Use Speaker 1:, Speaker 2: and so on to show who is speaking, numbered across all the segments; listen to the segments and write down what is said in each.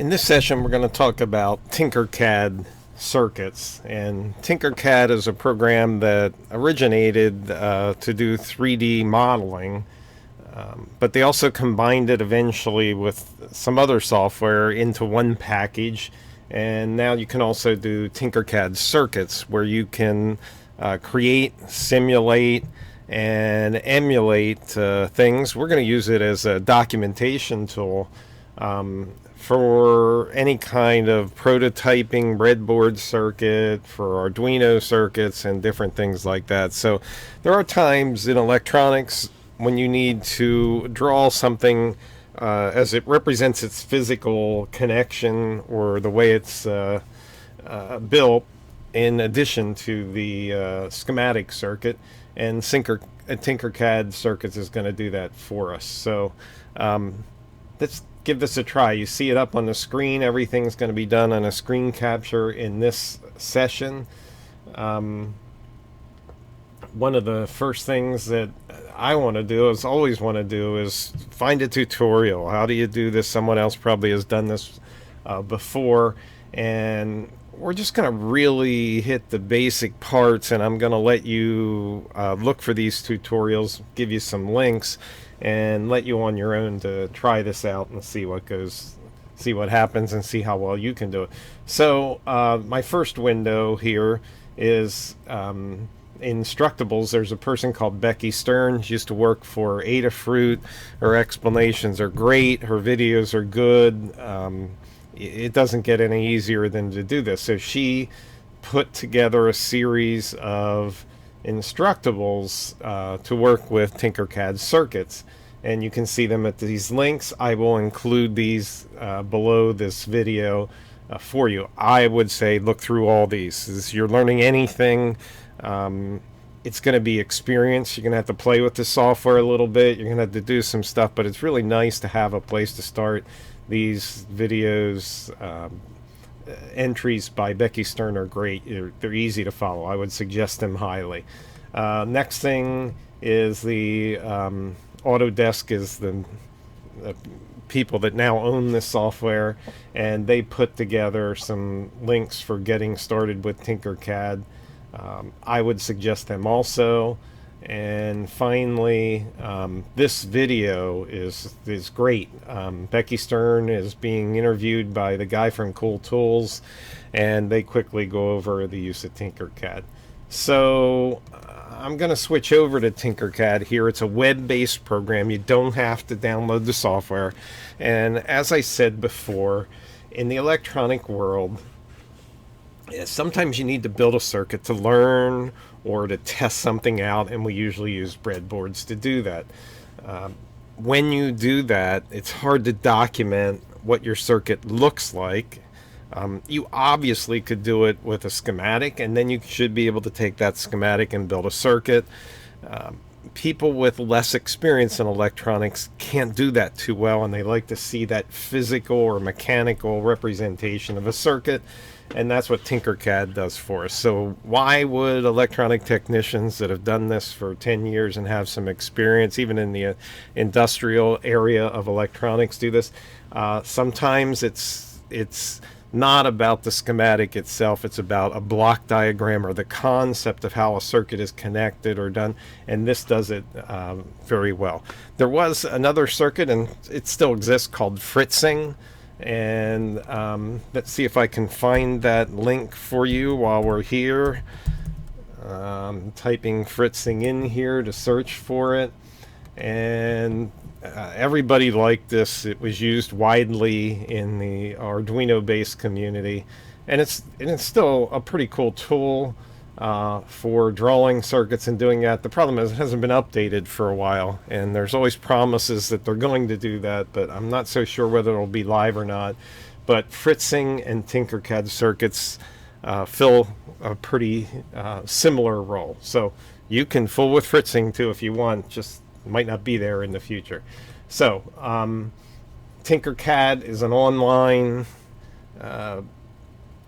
Speaker 1: In this session, we're going to talk about TinkerCAD circuits. And TinkerCAD is a program that originated to do 3D modeling, but they also combined it eventually with some other software into one package. And now you can also do TinkerCAD circuits, where you can create, simulate, and emulate things. We're going to use it as a documentation tool for any kind of prototyping, breadboard circuit, for Arduino circuits, and different things like that. So there are times in electronics when you need to draw something as it represents its physical connection or the way it's built, in addition to the schematic circuit. And TinkerCAD circuits is going to do that for us. So let's give this a try. You see it up on the screen. Everything's going to be done on a screen capture in this session. One of the first things that I want to do, always want to do, is find a tutorial. How do you do this? Someone else probably has done this before, and we're just going to really hit the basic parts, and I'm going to let you look for these tutorials, give you some links, and let you on your own to try this out and see what happens, and see how well you can do it. So my first window here is Instructables. There's a person called Becky Stern. She used to work for Adafruit. Her explanations are great. Her videos are good. It doesn't get any easier than to do this. So she put together a series of Instructables to work with TinkerCAD circuits, and you can see them at these links. I will include these below this video for you. I would say look through all these. If you're learning anything, it's going to be experience. You're going to have to play with the software a little bit. You're going to have to do some stuff, but it's really nice to have a place to start. These videos, entries by Becky Stern are great. They're easy to follow. I would suggest them highly. Next thing is the Autodesk is the people that now own this software, and they put together some links for getting started with TinkerCAD. I would suggest them also. And finally, this video is great. Becky Stern is being interviewed by the guy from Cool Tools, and they quickly go over the use of TinkerCAD. So I'm going to switch over to TinkerCAD here. It's a web-based program. You don't have to download the software. And as I said before, in the electronic world, sometimes you need to build a circuit to learn or to test something out, and we usually use breadboards to do that. When you do that, it's hard to document what your circuit looks like. You obviously could do it with a schematic, and then you should be able to take that schematic and build a circuit. People with less experience in electronics can't do that too well, and they like to see that physical or mechanical representation of a circuit. And that's what TinkerCAD does for us. So why would electronic technicians that have done this for 10 years and have some experience, even in the industrial area of electronics, do this? Sometimes it's not about the schematic itself. It's about a block diagram or the concept of how a circuit is connected or done. And this does it very well. There was another circuit, and it still exists, called fritzing. And let's see if I can find that link for you while we're here. Typing fritzing in here to search for it, and everybody liked this. It was used widely in the Arduino based community, and it's still a pretty cool tool for drawing circuits and doing that. The problem is it hasn't been updated for a while, and there's always promises that they're going to do that, but I'm not so sure whether it'll be live or not. But fritzing and TinkerCAD circuits fill a pretty similar role. So you can fool with fritzing too if you want, just might not be there in the future. So TinkerCAD is an online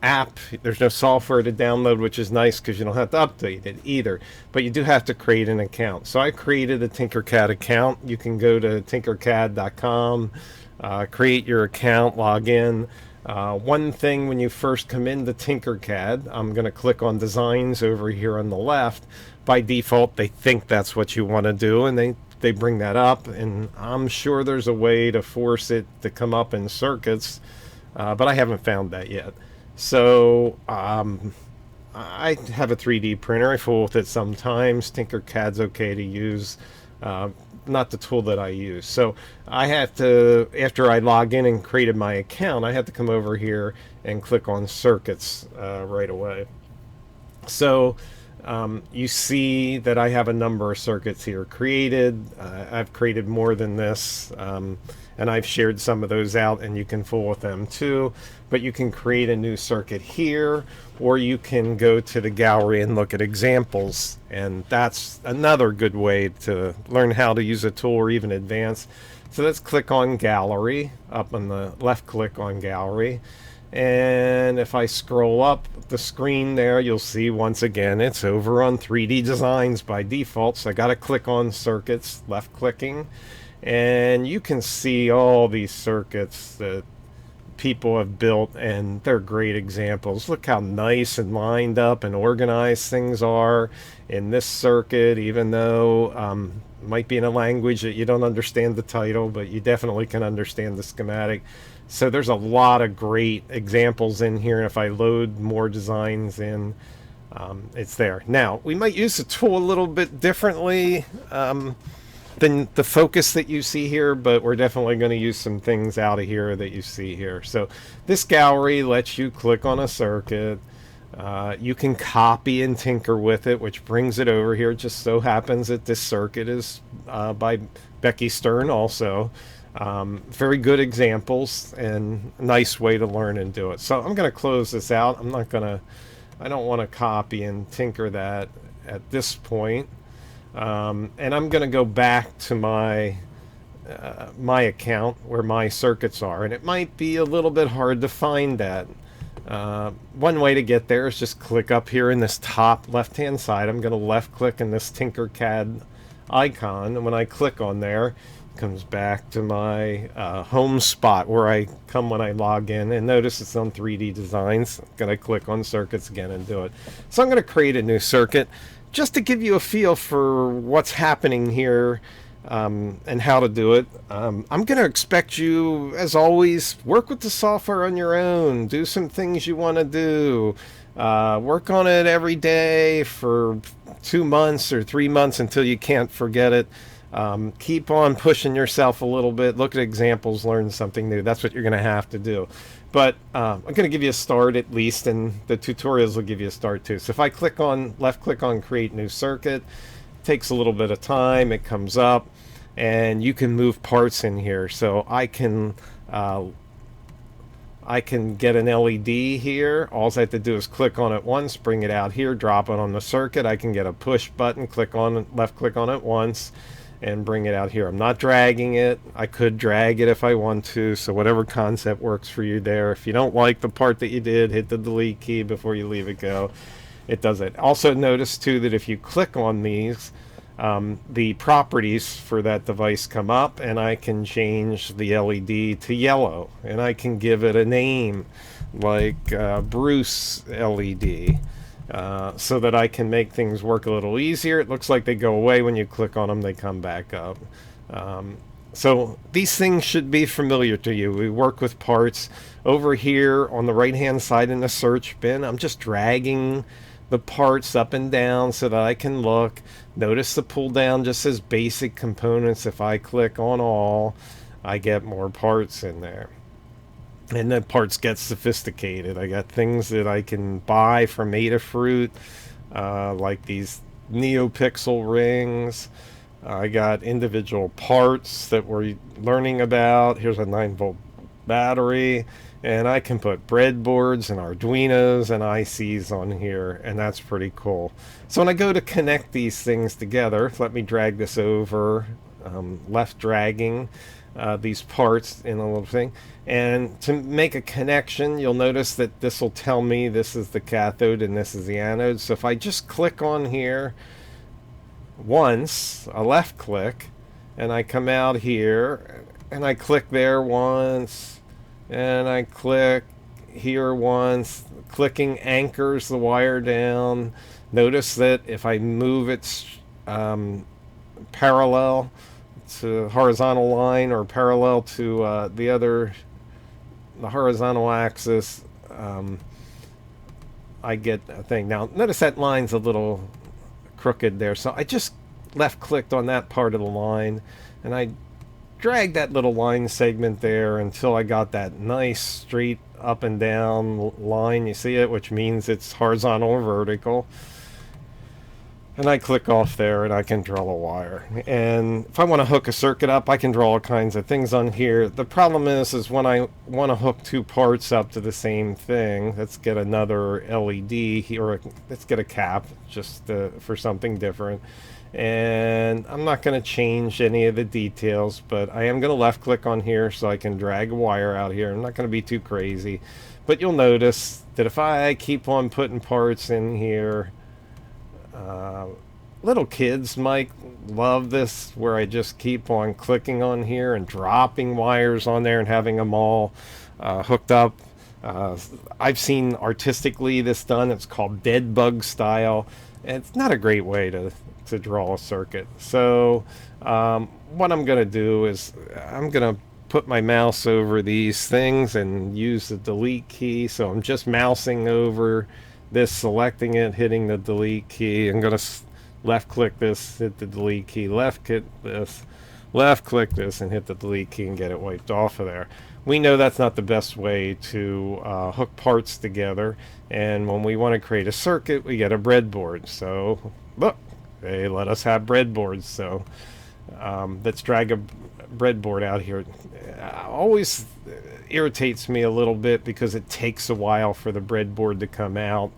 Speaker 1: app. There's no software to download, which is nice because you don't have to update it either, but you do have to create an account. So I created a TinkerCAD account. You can go to tinkercad.com, create your account, log in. One thing when you first come into TinkerCAD, I'm going to click on designs over here on the left. By default, they think that's what you want to do, and they bring that up, and I'm sure there's a way to force it to come up in circuits, but I haven't found that yet. So I have a 3D printer. I fool with it sometimes. TinkerCAD's okay to use, not the tool that I use. So I have to, after I log in and created my account, I have to come over here and click on circuits right away. So you see that I have a number of circuits here created. I've created more than this, and I've shared some of those out, and you can fool with them too. But you can create a new circuit here, or you can go to the gallery and look at examples, and that's another good way to learn how to use a tool or even advance. So let's click on gallery, up on the left, click on gallery. And if I scroll up the screen there, you'll see once again it's over on 3D designs by default. So I got to click on circuits, left clicking, and you can see all these circuits that people have built, and they're great examples. Look how nice and lined up and organized things are in this circuit, even though it might be in a language that you don't understand the title, but you definitely can understand the schematic. So there's a lot of great examples in here, and if I load more designs in, it's there. Now, we might use the tool a little bit differently than the focus that you see here, but we're definitely going to use some things out of here that you see here. So this gallery lets you click on a circuit. You can copy and tinker with it, which brings it over here. It just so happens that this circuit is by Becky Stern also. Very good examples and a nice way to learn and do it. So I'm going to close this out. I don't want to copy and tinker that at this point. And I'm going to go back to my account where my circuits are, and it might be a little bit hard to find that. One way to get there is just click up here in this top left hand side. I'm going to left click in this TinkerCAD icon, and when I click on there, it comes back to my home spot where I come when I log in, and notice it's on 3D designs. I'm going to click on circuits again and do it. So I'm going to create a new circuit just to give you a feel for what's happening here and how to do it. I'm going to expect you, as always, work with the software on your own. Do some things you want to do. Work on it every day for 2 months or 3 months until you can't forget it. Keep on pushing yourself a little bit. Look at examples, learn something new. That's what you're going to have to do. But I'm going to give you a start at least, and the tutorials will give you a start too. So if I click on, left click on create new circuit, it takes a little bit of time. It comes up, and you can move parts in here. So I can get an LED here. All I have to do is click on it once, bring it out here, drop it on the circuit. I can get a push button, click on, left click on it once, and bring it out here. I'm not dragging it. I could drag it if I want to, so whatever concept works for you there. If you don't like the part that you did, hit the delete key before you leave it go. It does it. Also notice too that if you click on these, the properties for that device come up, and I can change the LED to yellow, and I can give it a name like Bruce LED. So that I can make things work a little easier. It looks like they go away when you click on them, they come back up. So these things should be familiar to you. We work with parts. Over here on the right hand side in the search bin, I'm just dragging the parts up and down so that I can look. Notice the pull down just says basic components. If I click on all, I get more parts in there. And the parts get sophisticated. I got things that I can buy from Adafruit, like these NeoPixel rings. I got individual parts that we're learning about. Here's a 9-volt battery, and I can put breadboards and Arduinos and ICs on here, and that's pretty cool. So when I go to connect these things together, let me drag this over, left dragging these parts in a little thing, and to make a connection, you'll notice that this will tell me this is the cathode and this is the anode. So if I just click on here once, a left click, and I come out here and I click there once, and I click here once. Clicking anchors the wire down. Notice that if I move it parallel to horizontal line or parallel to the horizontal axis, I get a thing. Now notice that line's a little crooked there, so I just left clicked on that part of the line, and I dragged that little line segment there until I got that nice straight up and down line. You see it, which means it's horizontal or vertical. And I click off there and I can draw a wire. And if I want to hook a circuit up, I can draw all kinds of things on here. The problem is when I want to hook two parts up to the same thing, let's get another LED here, or let's get a cap just for something different. And I'm not going to change any of the details, but I am going to left click on here so I can drag a wire out here. I'm not going to be too crazy, but you'll notice that if I keep on putting parts in here, little kids might love this, where I just keep on clicking on here and dropping wires on there and having them all hooked up. I've seen artistically this done. It's called dead bug style, and it's not a great way to draw a circuit. So what I'm going to do is I'm going to put my mouse over these things and use the delete key. So I'm just mousing over this, selecting it, hitting the delete key. I'm going to left click this, hit the delete key, left click this, left click this, and hit the delete key and get it wiped off of there. We know that's not the best way to hook parts together, and when we want to create a circuit, we get a breadboard. So look, they let us have breadboards. So let's drag a breadboard out here. Always irritates me a little bit because it takes a while for the breadboard to come out.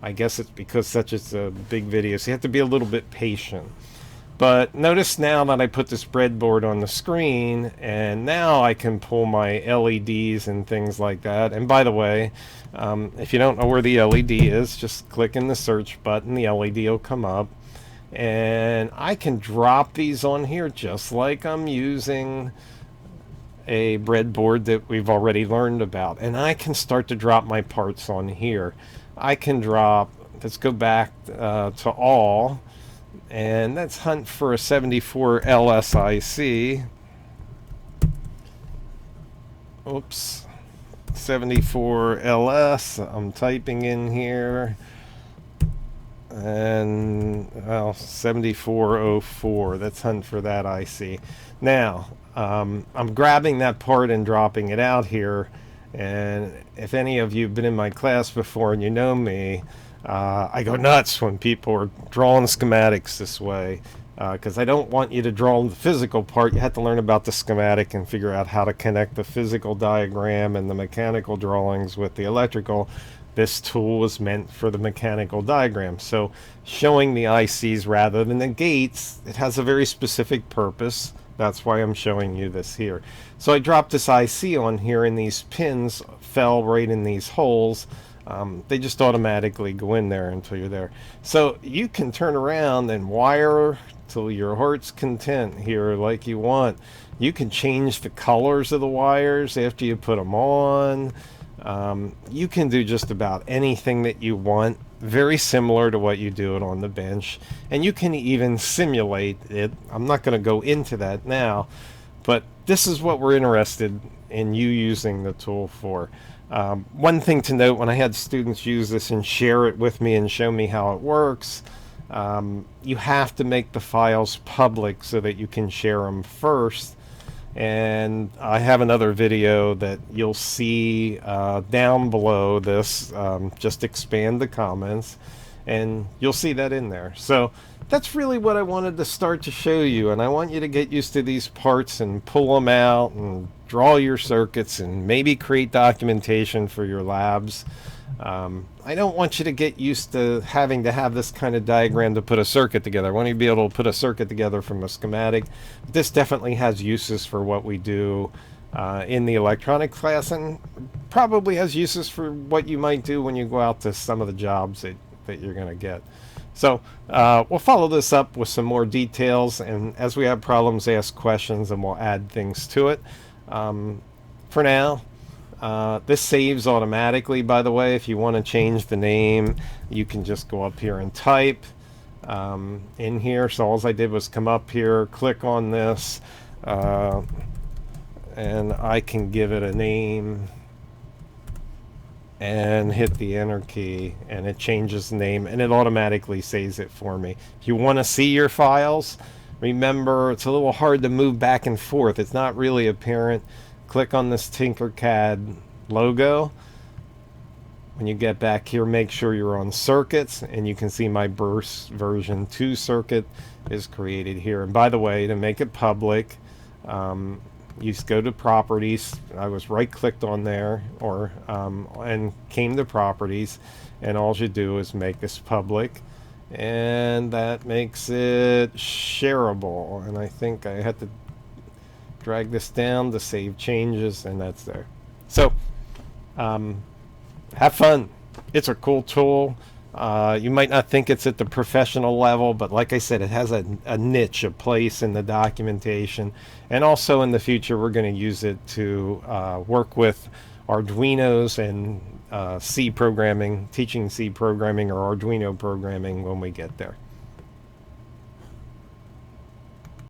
Speaker 1: I guess it's because such is a big video, so you have to be a little bit patient. But notice now that I put this breadboard on the screen, and now I can pull my LEDs and things like that. And by the way, if you don't know where the LED is, just click in the search button, the LED will come up. And I can drop these on here just like I'm using a breadboard that we've already learned about. And I can start to drop my parts on here. I can drop, let's go back to all, and let's hunt for a 74 LSIC. Oops, 74 LS, I'm typing in here, and well, 7404, let's hunt for that IC. Now, I'm grabbing that part and dropping it out here. And if any of you have been in my class before and you know me, I go nuts when people are drawing schematics this way, because I don't want you to draw the physical part. You have to learn about the schematic and figure out how to connect the physical diagram and the mechanical drawings with the electrical. This tool was meant for the mechanical diagram. So showing the ICs rather than the gates, it has a very specific purpose. That's why I'm showing you this here. So I dropped this IC on here, and these pins fell right in these holes. They just automatically go in there until you're there. So you can turn around and wire till your heart's content here like you want. You can change the colors of the wires after you put them on. You can do just about anything that you want, very similar to what you do it on the bench, and you can even simulate it. I'm not going to go into that now, but this is what we're interested in you using the tool for. One thing to note, when I had students use this and share it with me and show me how it works, you have to make the files public so that you can share them first. And I have another video that you'll see down below this. Just expand the comments and you'll see that in there. So that's really what I wanted to start to show you, and I want you to get used to these parts and pull them out and draw your circuits and maybe create documentation for your labs. I don't want you to get used to having to have this kind of diagram to put a circuit together. I want you to be able to put a circuit together from a schematic. This definitely has uses for what we do in the electronic class, and probably has uses for what you might do when you go out to some of the jobs that you're going to get. So we'll follow this up with some more details, and as we have problems, ask questions, and we'll add things to it. For now, this saves automatically, by the way. If you want to change the name, you can just go up here and type in here. So all I did was come up here, click on this, and I can give it a name and hit the enter key, and it changes the name, and it automatically saves it for me. If you want to see your files, remember it's a little hard to move back and forth. It's not really apparent. Click on this TinkerCAD logo. When you get back here, make sure you're on circuits, and you can see my burst version 2 circuit is created here. And by the way, to make it public, you just go to properties. I was right clicked on there, or and came to properties, and all you do is make this public, and that makes it shareable. And I think I had to drag this down to save changes, and that's there. So have fun. It's a cool tool. You might not think it's at the professional level, but like I said, it has a niche, a place in the documentation. And also in the future, we're going to use it to work with Arduinos and C programming, teaching C programming or Arduino programming when we get there.